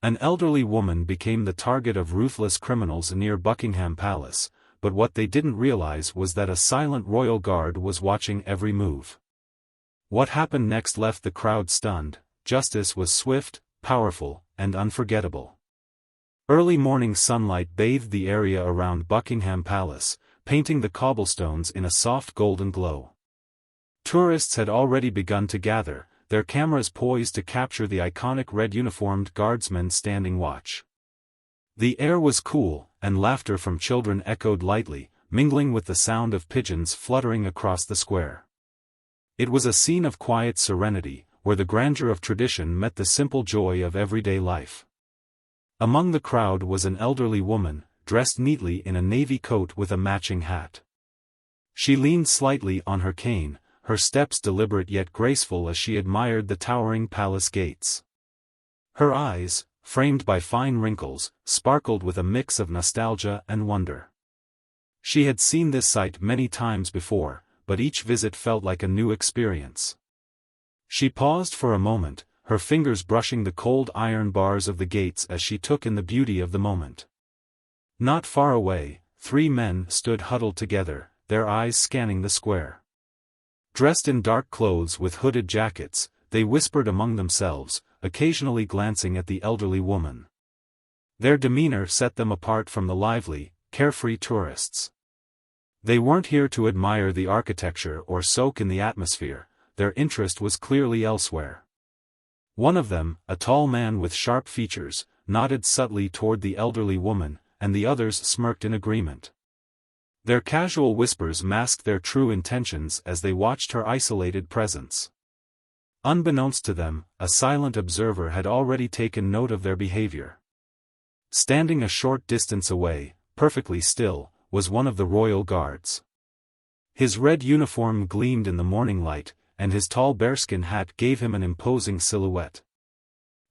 An elderly woman became the target of ruthless criminals near Buckingham Palace, but what they didn't realize was that a silent royal guard was watching every move. What happened next left the crowd stunned. Justice was swift, powerful, and unforgettable. Early morning sunlight bathed the area around Buckingham Palace, painting the cobblestones in a soft golden glow. Tourists had already begun to gather, their cameras poised to capture the iconic red-uniformed guardsmen standing watch. The air was cool, and laughter from children echoed lightly, mingling with the sound of pigeons fluttering across the square. It was a scene of quiet serenity, where the grandeur of tradition met the simple joy of everyday life. Among the crowd was an elderly woman, dressed neatly in a navy coat with a matching hat. She leaned slightly on her cane, her steps deliberate yet graceful as she admired the towering palace gates. Her eyes, framed by fine wrinkles, sparkled with a mix of nostalgia and wonder. She had seen this sight many times before, but each visit felt like a new experience. She paused for a moment, her fingers brushing the cold iron bars of the gates as she took in the beauty of the moment. Not far away, 3 men stood huddled together, their eyes scanning the square. Dressed in dark clothes with hooded jackets, they whispered among themselves, occasionally glancing at the elderly woman. Their demeanor set them apart from the lively, carefree tourists. They weren't here to admire the architecture or soak in the atmosphere, their interest was clearly elsewhere. One of them, a tall man with sharp features, nodded subtly toward the elderly woman, and the others smirked in agreement. Their casual whispers masked their true intentions as they watched her isolated presence. Unbeknownst to them, a silent observer had already taken note of their behavior. Standing a short distance away, perfectly still, was one of the royal guards. His red uniform gleamed in the morning light, and his tall bearskin hat gave him an imposing silhouette.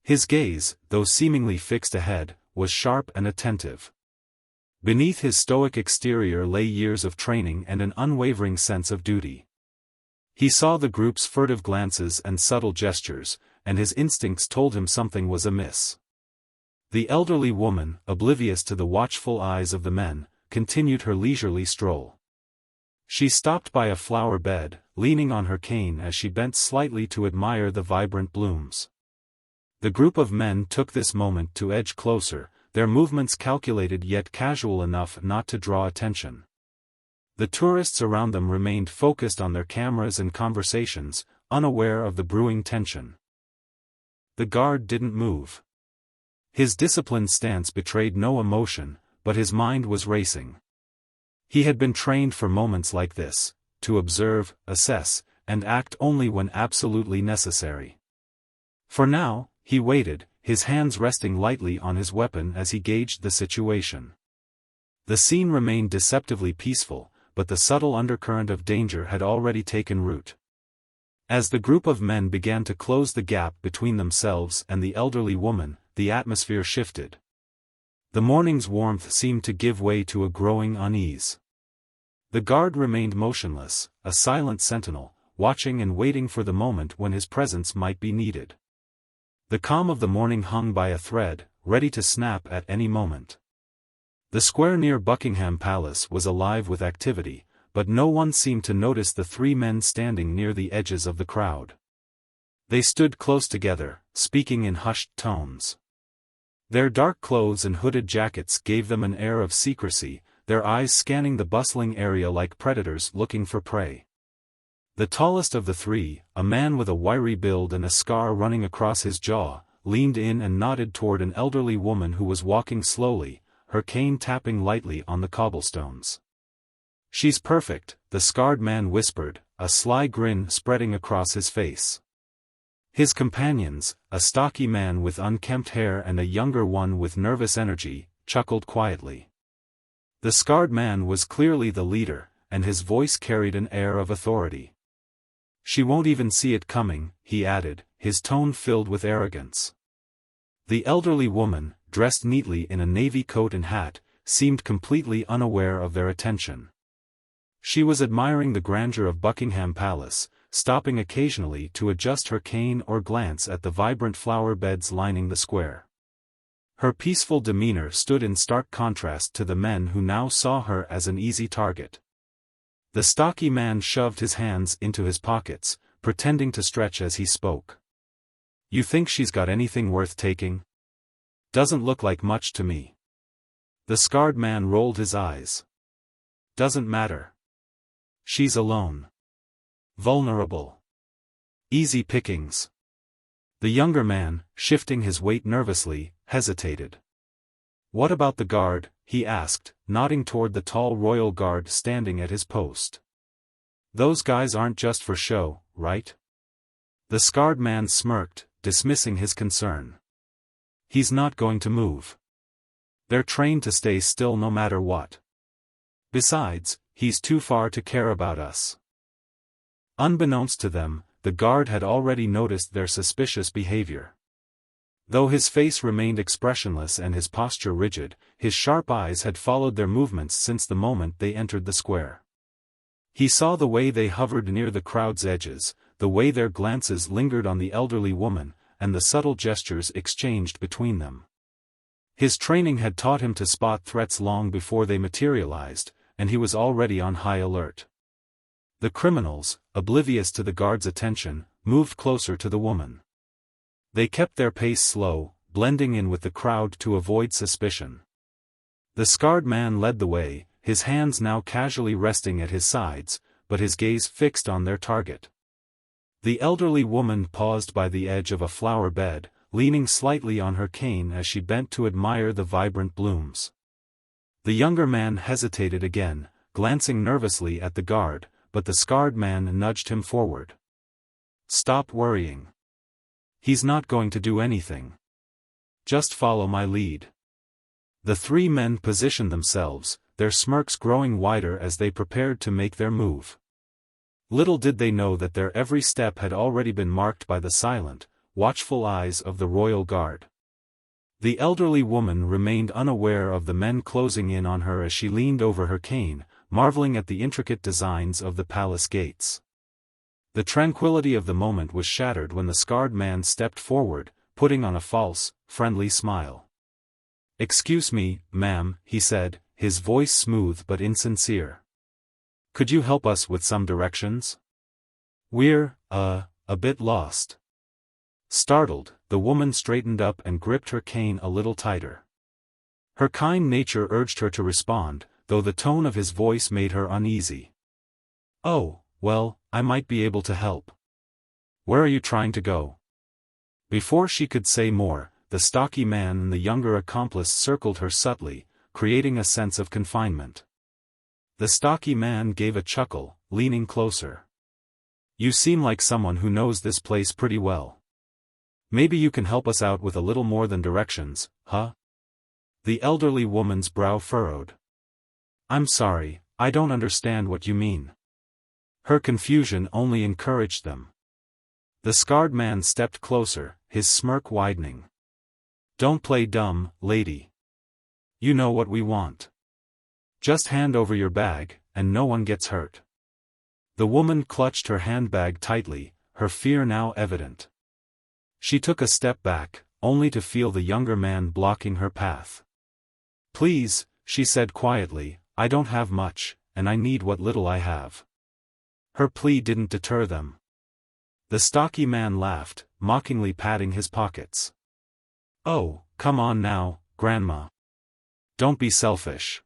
His gaze, though seemingly fixed ahead, was sharp and attentive. Beneath his stoic exterior lay years of training and an unwavering sense of duty. He saw the group's furtive glances and subtle gestures, and his instincts told him something was amiss. The elderly woman, oblivious to the watchful eyes of the men, continued her leisurely stroll. She stopped by a flower bed, leaning on her cane as she bent slightly to admire the vibrant blooms. The group of men took this moment to edge closer, their movements calculated yet casual enough not to draw attention. The tourists around them remained focused on their cameras and conversations, unaware of the brewing tension. The guard didn't move. His disciplined stance betrayed no emotion, but his mind was racing. He had been trained for moments like this, to observe, assess, and act only when absolutely necessary. For now, he waited, his hands resting lightly on his weapon as he gauged the situation. The scene remained deceptively peaceful, but the subtle undercurrent of danger had already taken root. As the group of men began to close the gap between themselves and the elderly woman, the atmosphere shifted. The morning's warmth seemed to give way to a growing unease. The guard remained motionless, a silent sentinel, watching and waiting for the moment when his presence might be needed. The calm of the morning hung by a thread, ready to snap at any moment. The square near Buckingham Palace was alive with activity, but no one seemed to notice the 3 men standing near the edges of the crowd. They stood close together, speaking in hushed tones. Their dark clothes and hooded jackets gave them an air of secrecy, their eyes scanning the bustling area like predators looking for prey. The tallest of the 3, a man with a wiry build and a scar running across his jaw, leaned in and nodded toward an elderly woman who was walking slowly, her cane tapping lightly on the cobblestones. "She's perfect," the scarred man whispered, a sly grin spreading across his face. His companions, a stocky man with unkempt hair and a younger one with nervous energy, chuckled quietly. The scarred man was clearly the leader, and his voice carried an air of authority. "She won't even see it coming," he added, his tone filled with arrogance. The elderly woman, dressed neatly in a navy coat and hat, seemed completely unaware of their attention. She was admiring the grandeur of Buckingham Palace, stopping occasionally to adjust her cane or glance at the vibrant flower beds lining the square. Her peaceful demeanor stood in stark contrast to the men who now saw her as an easy target. The stocky man shoved his hands into his pockets, pretending to stretch as he spoke. "You think she's got anything worth taking? Doesn't look like much to me." The scarred man rolled his eyes. "Doesn't matter. She's alone. Vulnerable. Easy pickings." The younger man, shifting his weight nervously, hesitated. "What about the guard?" he asked, nodding toward the tall royal guard standing at his post. "Those guys aren't just for show, right?" The scarred man smirked, dismissing his concern. "He's not going to move. They're trained to stay still no matter what. Besides, he's too far to care about us." Unbeknownst to them, the guard had already noticed their suspicious behavior. Though his face remained expressionless and his posture rigid, his sharp eyes had followed their movements since the moment they entered the square. He saw the way they hovered near the crowd's edges, the way their glances lingered on the elderly woman, and the subtle gestures exchanged between them. His training had taught him to spot threats long before they materialized, and he was already on high alert. The criminals, oblivious to the guard's attention, moved closer to the woman. They kept their pace slow, blending in with the crowd to avoid suspicion. The scarred man led the way, his hands now casually resting at his sides, but his gaze fixed on their target. The elderly woman paused by the edge of a flower bed, leaning slightly on her cane as she bent to admire the vibrant blooms. The younger man hesitated again, glancing nervously at the guard, but the scarred man nudged him forward. "Stop worrying. He's not going to do anything. Just follow my lead." The three men positioned themselves, their smirks growing wider as they prepared to make their move. Little did they know that their every step had already been marked by the silent, watchful eyes of the royal guard. The elderly woman remained unaware of the men closing in on her as she leaned over her cane, marveling at the intricate designs of the palace gates. The tranquility of the moment was shattered when the scarred man stepped forward, putting on a false, friendly smile. "Excuse me, ma'am," he said, his voice smooth but insincere. "Could you help us with some directions? We're, a bit lost." Startled, the woman straightened up and gripped her cane a little tighter. Her kind nature urged her to respond, though the tone of his voice made her uneasy. "Oh, well, I might be able to help. Where are you trying to go?" Before she could say more, the stocky man and the younger accomplice circled her subtly, creating a sense of confinement. The stocky man gave a chuckle, leaning closer. "You seem like someone who knows this place pretty well. Maybe you can help us out with a little more than directions, huh?" The elderly woman's brow furrowed. "I'm sorry, I don't understand what you mean." Her confusion only encouraged them. The scarred man stepped closer, his smirk widening. "Don't play dumb, lady. You know what we want. Just hand over your bag, and no one gets hurt." The woman clutched her handbag tightly, her fear now evident. She took a step back, only to feel the younger man blocking her path. "Please," she said quietly, "I don't have much, and I need what little I have." Her plea didn't deter them. The stocky man laughed, mockingly patting his pockets. "Oh, come on now, Grandma. Don't be selfish.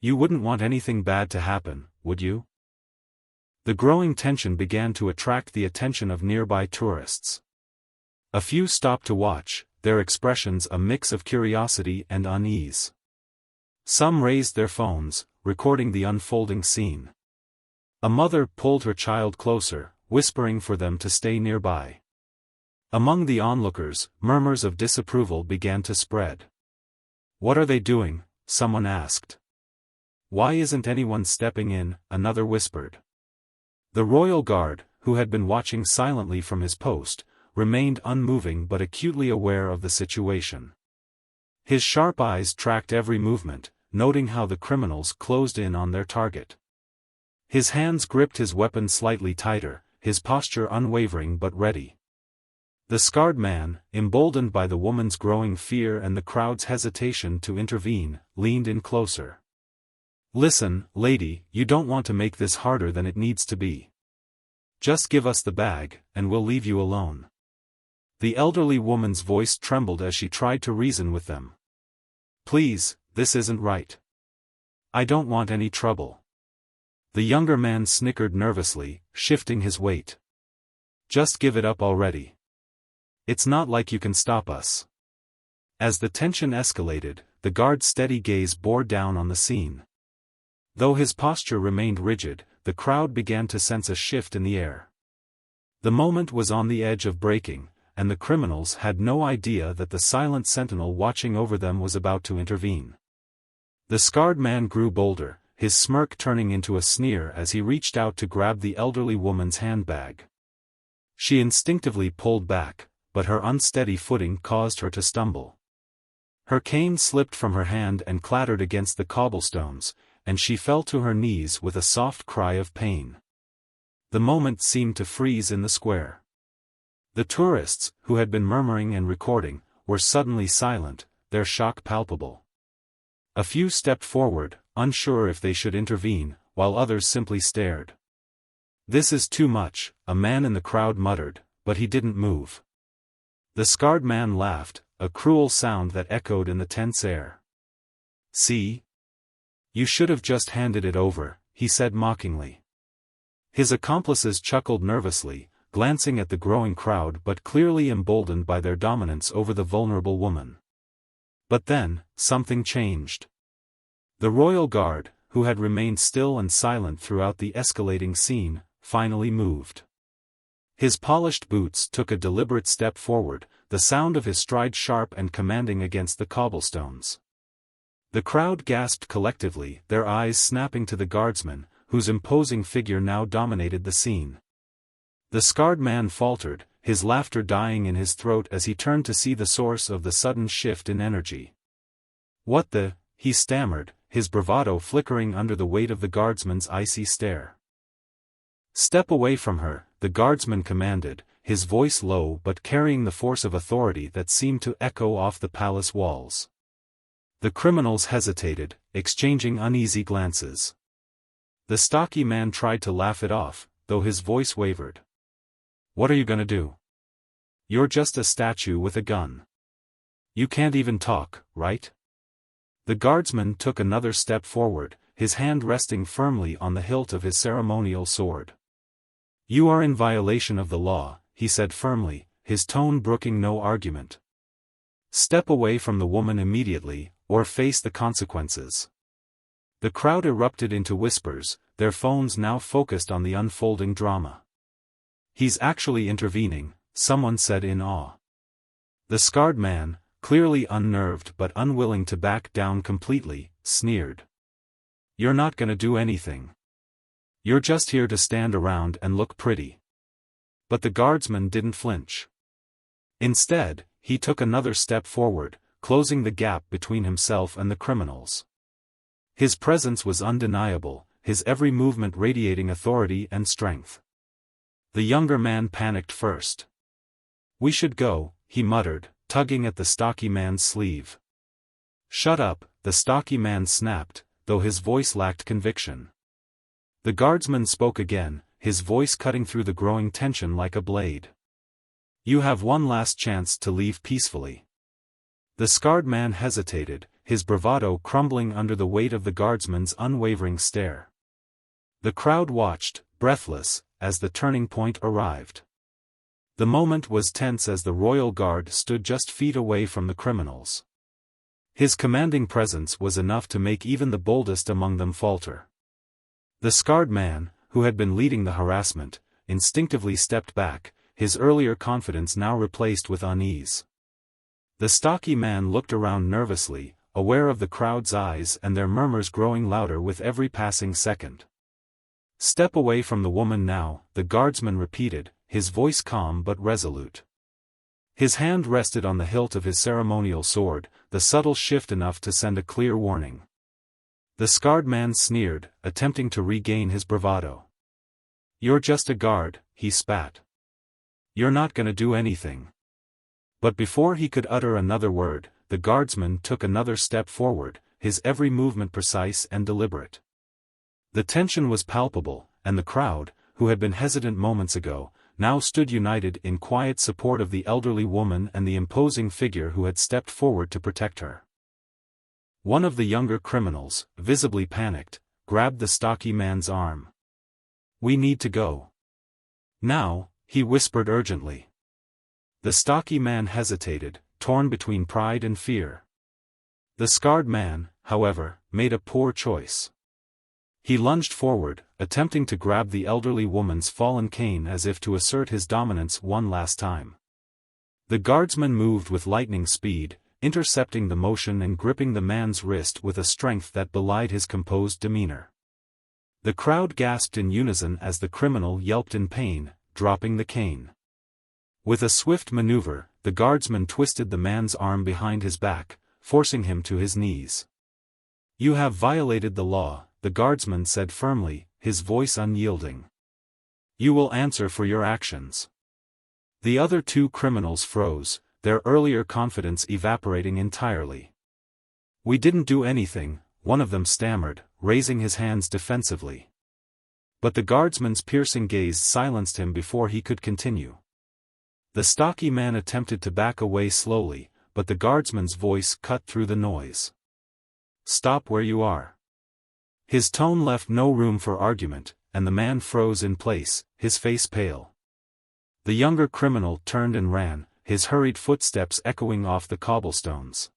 You wouldn't want anything bad to happen, would you?" The growing tension began to attract the attention of nearby tourists. A few stopped to watch, their expressions a mix of curiosity and unease. Some raised their phones, recording the unfolding scene. A mother pulled her child closer, whispering for them to stay nearby. Among the onlookers, murmurs of disapproval began to spread. "What are they doing?" someone asked. "Why isn't anyone stepping in?" another whispered. The royal guard, who had been watching silently from his post, remained unmoving but acutely aware of the situation. His sharp eyes tracked every movement, noting how the criminals closed in on their target. His hands gripped his weapon slightly tighter, his posture unwavering but ready. The scarred man, emboldened by the woman's growing fear and the crowd's hesitation to intervene, leaned in closer. "Listen, lady, you don't want to make this harder than it needs to be. Just give us the bag, and we'll leave you alone." The elderly woman's voice trembled as she tried to reason with them. "Please, this isn't right. I don't want any trouble." The younger man snickered nervously, shifting his weight. "Just give it up already. It's not like you can stop us." As the tension escalated, the guard's steady gaze bore down on the scene. Though his posture remained rigid, the crowd began to sense a shift in the air. The moment was on the edge of breaking, and the criminals had no idea that the silent sentinel watching over them was about to intervene. The scarred man grew bolder, his smirk turning into a sneer as he reached out to grab the elderly woman's handbag. She instinctively pulled back, but her unsteady footing caused her to stumble. Her cane slipped from her hand and clattered against the cobblestones, and she fell to her knees with a soft cry of pain. The moment seemed to freeze in the square. The tourists, who had been murmuring and recording, were suddenly silent, their shock palpable. A few stepped forward, unsure if they should intervene, while others simply stared. "This is too much," a man in the crowd muttered, but he didn't move. The scarred man laughed, a cruel sound that echoed in the tense air. "See? You should have just handed it over," he said mockingly. His accomplices chuckled nervously, glancing at the growing crowd but clearly emboldened by their dominance over the vulnerable woman. But then, something changed. The royal guard, who had remained still and silent throughout the escalating scene, finally moved. His polished boots took a deliberate step forward, the sound of his stride sharp and commanding against the cobblestones. The crowd gasped collectively, their eyes snapping to the guardsman, whose imposing figure now dominated the scene. The scarred man faltered, his laughter dying in his throat as he turned to see the source of the sudden shift in energy. "What the?" he stammered, his bravado flickering under the weight of the guardsman's icy stare. "Step away from her," the guardsman commanded, his voice low but carrying the force of authority that seemed to echo off the palace walls. The criminals hesitated, exchanging uneasy glances. The stocky man tried to laugh it off, though his voice wavered. "What are you gonna do? You're just a statue with a gun. You can't even talk, right?" The guardsman took another step forward, his hand resting firmly on the hilt of his ceremonial sword. "You are in violation of the law," he said firmly, his tone brooking no argument. "Step away from the woman immediately, or face the consequences." The crowd erupted into whispers, their phones now focused on the unfolding drama. "He's actually intervening," someone said in awe. The scarred man, clearly unnerved but unwilling to back down completely, sneered. "You're not gonna do anything. You're just here to stand around and look pretty." But the guardsman didn't flinch. Instead, he took another step forward, closing the gap between himself and the criminals. His presence was undeniable, his every movement radiating authority and strength. The younger man panicked first. "We should go," he muttered, tugging at the stocky man's sleeve. "Shut up," the stocky man snapped, though his voice lacked conviction. The guardsman spoke again, his voice cutting through the growing tension like a blade. "You have one last chance to leave peacefully." The scarred man hesitated, his bravado crumbling under the weight of the guardsman's unwavering stare. The crowd watched, breathless, as the turning point arrived. The moment was tense as the royal guard stood just feet away from the criminals. His commanding presence was enough to make even the boldest among them falter. The scarred man, who had been leading the harassment, instinctively stepped back, his earlier confidence now replaced with unease. The stocky man looked around nervously, aware of the crowd's eyes and their murmurs growing louder with every passing second. "Step away from the woman now," the guardsman repeated, his voice calm but resolute. His hand rested on the hilt of his ceremonial sword, the subtle shift enough to send a clear warning. The scarred man sneered, attempting to regain his bravado. "You're just a guard," he spat. "You're not gonna do anything. But before he could utter another word, the guardsman took another step forward, his every movement precise and deliberate. The tension was palpable, and the crowd, who had been hesitant moments ago, now stood united in quiet support of the elderly woman and the imposing figure who had stepped forward to protect her. One of the younger criminals, visibly panicked, grabbed the stocky man's arm. "We need to go now," he whispered urgently. The stocky man hesitated, torn between pride and fear. The scarred man, however, made a poor choice. He lunged forward, attempting to grab the elderly woman's fallen cane as if to assert his dominance one last time. The guardsman moved with lightning speed, intercepting the motion and gripping the man's wrist with a strength that belied his composed demeanor. The crowd gasped in unison as the criminal yelped in pain, dropping the cane. With a swift maneuver, the guardsman twisted the man's arm behind his back, forcing him to his knees. "You have violated the law," the guardsman said firmly, his voice unyielding. "You will answer for your actions." The other two criminals froze, their earlier confidence evaporating entirely. "We didn't do anything," one of them stammered, raising his hands defensively. But the guardsman's piercing gaze silenced him before he could continue. The stocky man attempted to back away slowly, but the guardsman's voice cut through the noise. "Stop where you are." His tone left no room for argument, and the man froze in place, his face pale. The younger criminal turned and ran, his hurried footsteps echoing off the cobblestones.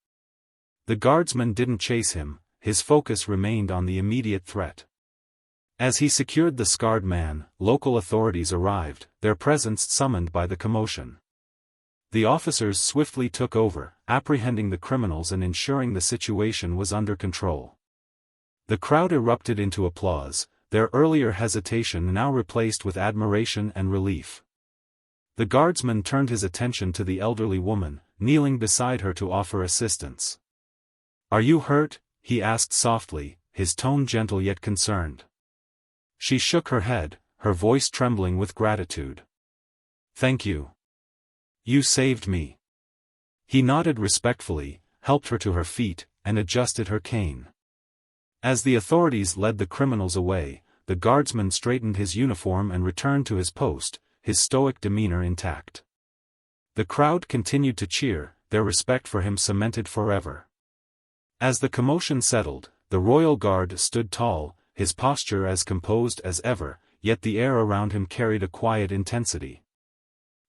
The guardsman didn't chase him, his focus remained on the immediate threat. As he secured the scarred man, local authorities arrived, their presence summoned by the commotion. The officers swiftly took over, apprehending the criminals and ensuring the situation was under control. The crowd erupted into applause, their earlier hesitation now replaced with admiration and relief. The guardsman turned his attention to the elderly woman, kneeling beside her to offer assistance. "Are you hurt?" he asked softly, his tone gentle yet concerned. She shook her head, her voice trembling with gratitude. "Thank you. You saved me." He nodded respectfully, helped her to her feet, and adjusted her cane. As the authorities led the criminals away, the guardsman straightened his uniform and returned to his post, his stoic demeanor intact. The crowd continued to cheer, their respect for him cemented forever. As the commotion settled, the royal guard stood tall, his posture as composed as ever, yet the air around him carried a quiet intensity.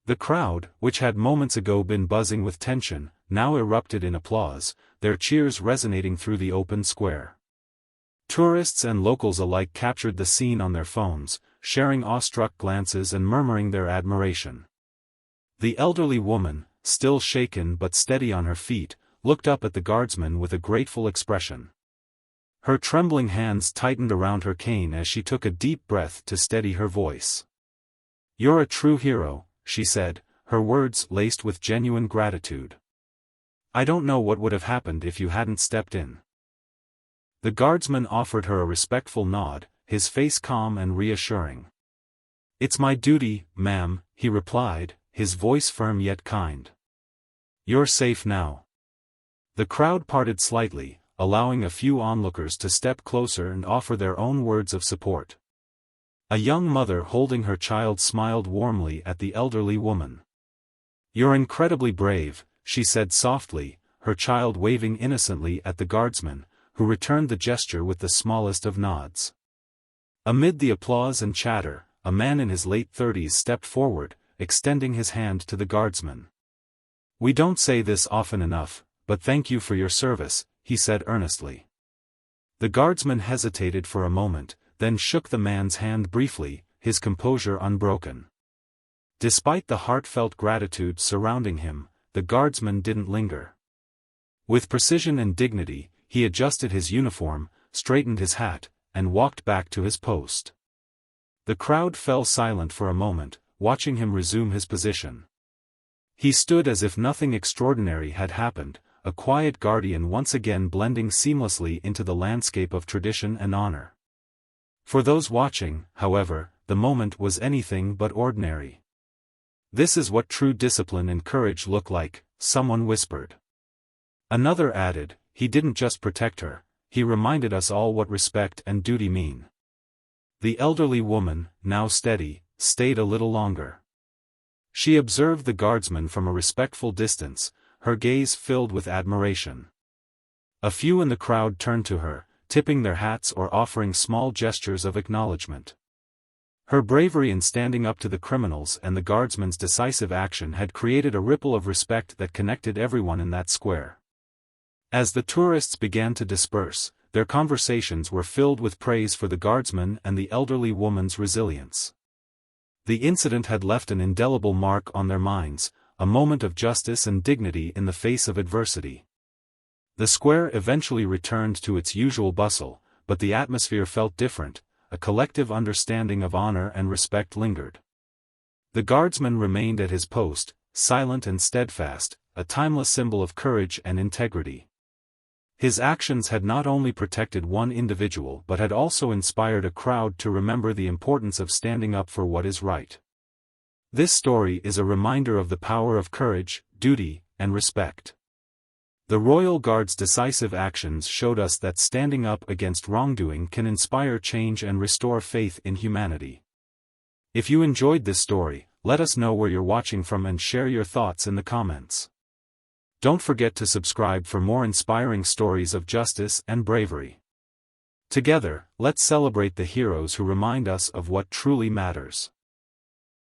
The crowd, which had moments ago been buzzing with tension, now erupted in applause, their cheers resonating through the open square. Tourists and locals alike captured the scene on their phones, sharing awestruck glances and murmuring their admiration. The elderly woman, still shaken but steady on her feet, looked up at the guardsman with a grateful expression. Her trembling hands tightened around her cane as she took a deep breath to steady her voice. "You're a true hero," she said, her words laced with genuine gratitude. "I don't know what would have happened if you hadn't stepped in." The guardsman offered her a respectful nod, his face calm and reassuring. "It's my duty, ma'am," he replied, his voice firm yet kind. "You're safe now." The crowd parted slightly, allowing a few onlookers to step closer and offer their own words of support. A young mother holding her child smiled warmly at the elderly woman. "You're incredibly brave," she said softly, her child waving innocently at the guardsman, who returned the gesture with the smallest of nods. Amid the applause and chatter, a man in his late 30s stepped forward, extending his hand to the guardsman. "We don't say this often enough, but thank you for your service," he said earnestly. The guardsman hesitated for a moment, then shook the man's hand briefly, his composure unbroken. Despite the heartfelt gratitude surrounding him, the guardsman didn't linger. With precision and dignity, he adjusted his uniform, straightened his hat, and walked back to his post. The crowd fell silent for a moment, watching him resume his position. He stood as if nothing extraordinary had happened, a quiet guardian once again blending seamlessly into the landscape of tradition and honor. For those watching, however, the moment was anything but ordinary. This is what true discipline and courage look like, someone whispered. Another added, "He didn't just protect her, he reminded us all what respect and duty mean." The elderly woman, now steady, stayed a little longer. She observed the guardsman from a respectful distance, her gaze filled with admiration. A few in the crowd turned to her, tipping their hats or offering small gestures of acknowledgement. Her bravery in standing up to the criminals and the guardsman's decisive action had created a ripple of respect that connected everyone in that square. As the tourists began to disperse, their conversations were filled with praise for the guardsman and the elderly woman's resilience. The incident had left an indelible mark on their minds, a moment of justice and dignity in the face of adversity. The square eventually returned to its usual bustle, but the atmosphere felt different. A collective understanding of honor and respect lingered. The guardsman remained at his post, silent and steadfast, a timeless symbol of courage and integrity. His actions had not only protected one individual but had also inspired a crowd to remember the importance of standing up for what is right. This story is a reminder of the power of courage, duty, and respect. The Royal Guard's decisive actions showed us that standing up against wrongdoing can inspire change and restore faith in humanity. If you enjoyed this story, let us know where you're watching from and share your thoughts in the comments. Don't forget to subscribe for more inspiring stories of justice and bravery. Together, let's celebrate the heroes who remind us of what truly matters.